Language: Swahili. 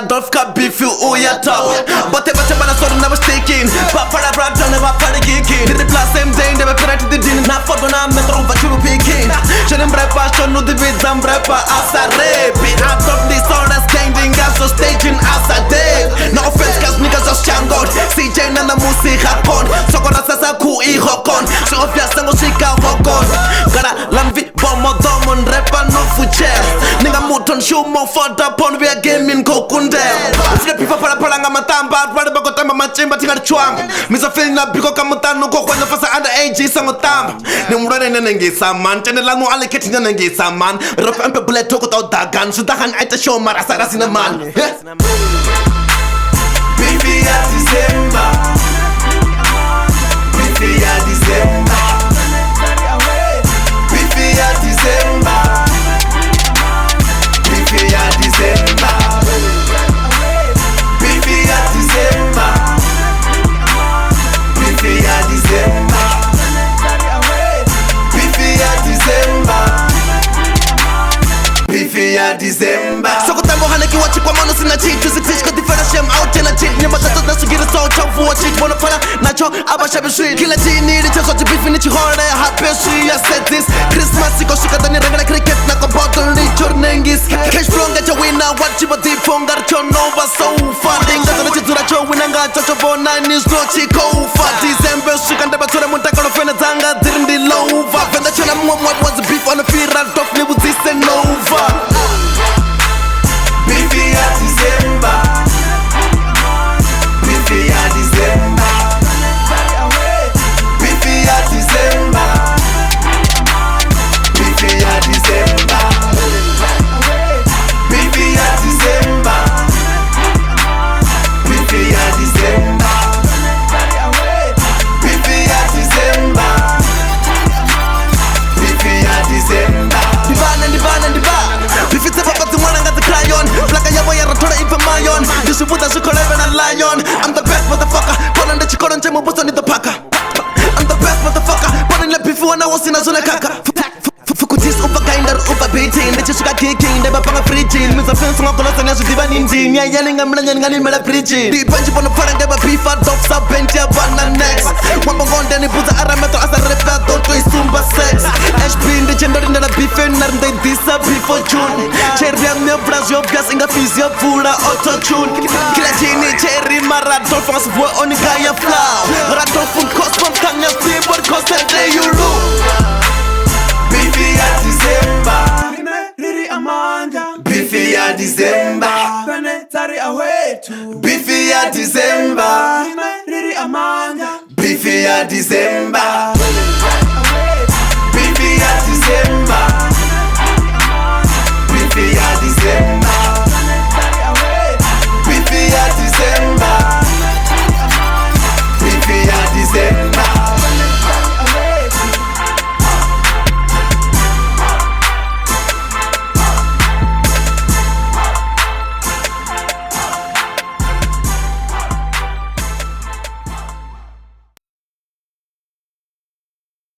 Adolf Kabifi uyatop Bote bache bana soro never sticking Papara brada never paniking Did the plus same day never put to the din Na fodo na metro vachuru picking Shenem brepa shonu di bizam brepa asa repi Out of this orders changing gas so staging asa dev No offense cause niggas just shangot CJ na musi hapon Sokora sasa ku I hokon Si ofia sango shika hokon Gara lamvi bomo domon repa no fuchel Nigga muton shumo foda pon we are gaming kokundel Ufile pifa para nga matamba Rade bako tamba machimba tinga chwanga Misa feeling na biko kamutano Kokwanya fasa under age sango tamba Ni mrade nenengisa man Chene lanu aliketi nenengisa man Rope ampe bullet toko tau dagan Sudahan aita show marasara sinaman Bifi ya December Bifi ya December Bifi ya December Bifi ya December Bifi ya December Bifi ya December Bifi ya December Bifi ya December Soko tambo haneki wachi kwa mano sina cheat 266 kwa tifara shem out tena cheat Nyama tato na sugira so chafu wa cheat Mwana pala nacho abasha bishri Kila chini licha so chibifi ni chihore Happy she I said this Christmas iko shika tani regala cricket Na kwa bottle ni chornengis Cash flow ngacha wina wachi ba difonga Rcho nova so far Inga zana chizura cho wina nga chocho bona Nis no chiko ufa December shika ndeba ture muntaka no fena zanga Dirindi lova Venda chona what was the beef on the field Top ni wuzise nova Bifi ya December Bifi ya December Bifi ya December Bifi ya December Bifi ya December Bifi ya December Bifi ya December Bifi ya December Bifi tepa pati mwana ngati crayon Plaka yawa ya ratora ipa mayon Dishibuta shukoleve na lion I'm the best motherfucker Pona nde chikoro nche mubuso ni the paka I'm the best motherfucker Pona nile bifi wana wasi na zune kaka Fukutis upa kinder upa beating Nichi shuka kicking Neba panga preaching Misa fence nga kolosa nyashu diva ninjin Ya yelling nga mila nyani mela preaching Di panchi pono parang deba bifa Doxa bench ya bana next Wambo ngonde ni buza arameto asa repa Toto isumba sex HP ndi chendori ndela bife Narnde disa bifo June Cherry ya mio bras yo bias Inga fizio pura auto tune Kila chini cherry mara Dolphin asivwe onika ya flow Radolfun cosmos kanya seaboard Cause day you rule Bifi ya December Riri amanda Bifi ya December Pene tari awetu Bifi ya December Riri amanda Bifi ya December